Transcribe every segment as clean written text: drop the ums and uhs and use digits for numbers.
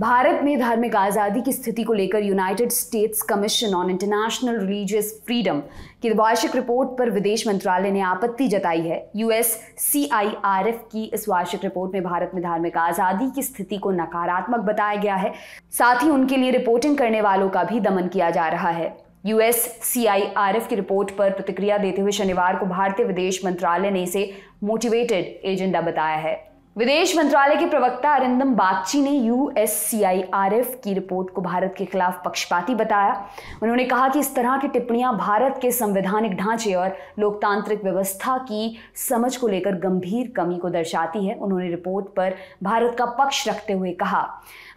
भारत में धार्मिक आज़ादी की स्थिति को लेकर United states commission on international religious freedom की वार्षिक रिपोर्ट पर विदेश मंत्रालय ने आपत्ति जताई है। USCIRF की इस वार्षिक रिपोर्ट में भारत में धार्मिक आज़ादी की स्थिति को नकारात्मक बताया गया है। साथ ही उनके लिए रिपोर्टिंग करने वालों का भी दमन किया जा रहा है। USCIRF की रिपोर्ट पर प्रतिक्रिया देते हुए शनिवार को भारतीय विदेश मंत्रालय ने इसे मोटिवेटेड एजेंडा बताया है। विदेश मंत्रालय के प्रवक्ता अरिंदम बागची ने USCIRF की रिपोर्ट को भारत के खिलाफ पक्षपाती बताया। उन्होंने कहा कि इस तरह की टिप्पणियां भारत के संवैधानिक ढांचे और लोकतांत्रिक व्यवस्था की समझ को लेकर गंभीर कमी को दर्शाती है। उन्होंने रिपोर्ट पर भारत का पक्ष रखते हुए कहा,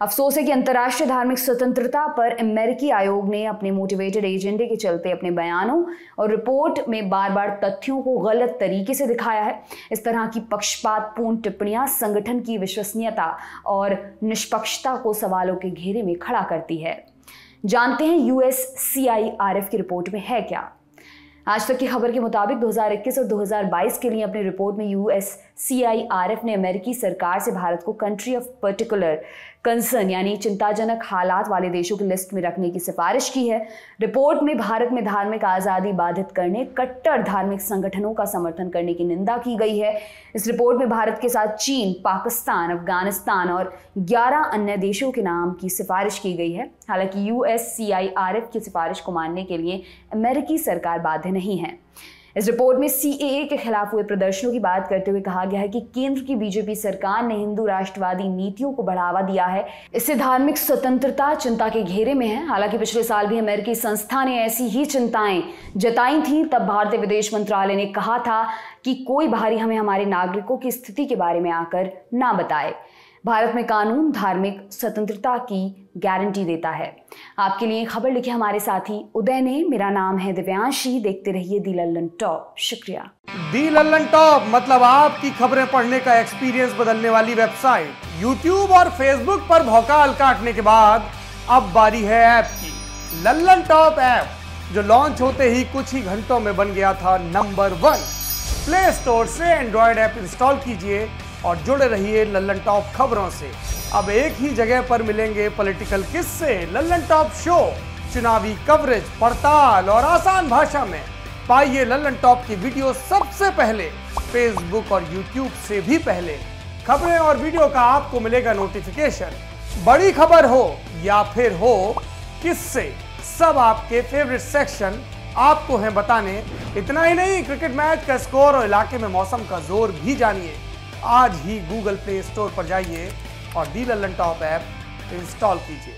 अफसोस है कि अंतर्राष्ट्रीय धार्मिक स्वतंत्रता पर अमेरिकी आयोग ने अपने मोटिवेटेड एजेंडे के चलते अपने बयानों और रिपोर्ट में बार बार तथ्यों को गलत तरीके से दिखाया है। इस तरह की पक्षपातपूर्ण टिप्पणियां संगठन की विश्वसनीयता और निष्पक्षता को सवालों के घेरे में खड़ा करती है। जानते हैं USCIRF की रिपोर्ट में है क्या। आज तक की खबर के मुताबिक 2021 और 2022 के लिए अपनी रिपोर्ट में USCIRF ने अमेरिकी सरकार से भारत को कंट्री ऑफ पर्टिकुलर कंसर्न यानी चिंताजनक हालात वाले देशों की लिस्ट में रखने की सिफारिश की है। रिपोर्ट में भारत में धार्मिक आज़ादी बाधित करने, कट्टर धार्मिक संगठनों का समर्थन करने की निंदा की गई है। इस रिपोर्ट में भारत के साथ चीन, पाकिस्तान, अफगानिस्तान और 11 अन्य देशों के नाम की सिफारिश की गई है। हालांकि USCIRF की सिफारिश को मानने के लिए अमेरिकी सरकार बाध्य नहीं है। इस रिपोर्ट में CAA के खिलाफ हुए प्रदर्शनों की बात करते हुए कहा गया है कि केंद्र की BJP सरकार ने हिंदू राष्ट्रवादी नीतियों को बढ़ावा दिया है। इससे धार्मिक स्वतंत्रता चिंता के घेरे में है। हालांकि पिछले साल भी अमेरिकी संस्था ने ऐसी ही चिंताएं जताई थी। तब भारतीय विदेश मंत्रालय ने कहा था कि कोई बाहरी हमें हमारे नागरिकों की स्थिति के बारे में आकर ना बताए। भारत में कानून धार्मिक स्वतंत्रता की गारंटी देता है। आपके लिए खबर लिखे हमारे साथी उदय ने। मेरा नाम है दिव्यांशी। देखते रहिए दी लल्लन टॉप। शुक्रिया। दी लल्लन टॉप मतलब आपकी खबरें पढ़ने का एक्सपीरियंस बदलने वाली वेबसाइट। YouTube और Facebook पर भौकाल काटने के बाद अब बारी है ऐप की। लल्लन टॉप ऐप जो लॉन्च होते ही कुछ ही घंटों में बन गया था नंबर 1। प्ले स्टोर से एंड्रॉयड ऐप इंस्टॉल कीजिए और जुड़े रहिए लल्लन टॉप खबरों से। अब एक ही जगह पर मिलेंगे पॉलिटिकल किस्से, लल्लन टॉप शो, चुनावी कवरेज, पड़ताल और आसान भाषा में। पाइए लल्लन टॉप की वीडियो सबसे पहले, फेसबुक और यूट्यूब से भी पहले। खबरें और वीडियो का आपको मिलेगा नोटिफिकेशन। बड़ी खबर हो या फिर हो किस्से, सब आपके फेवरेट सेक्शन आपको हैं बताने। इतना ही नहीं, क्रिकेट मैच का स्कोर और इलाके में मौसम का जोर भी जानिए। आज ही गूगल प्ले स्टोर पर जाइए और दी लल्लन टॉप ऐप इंस्टॉल कीजिए।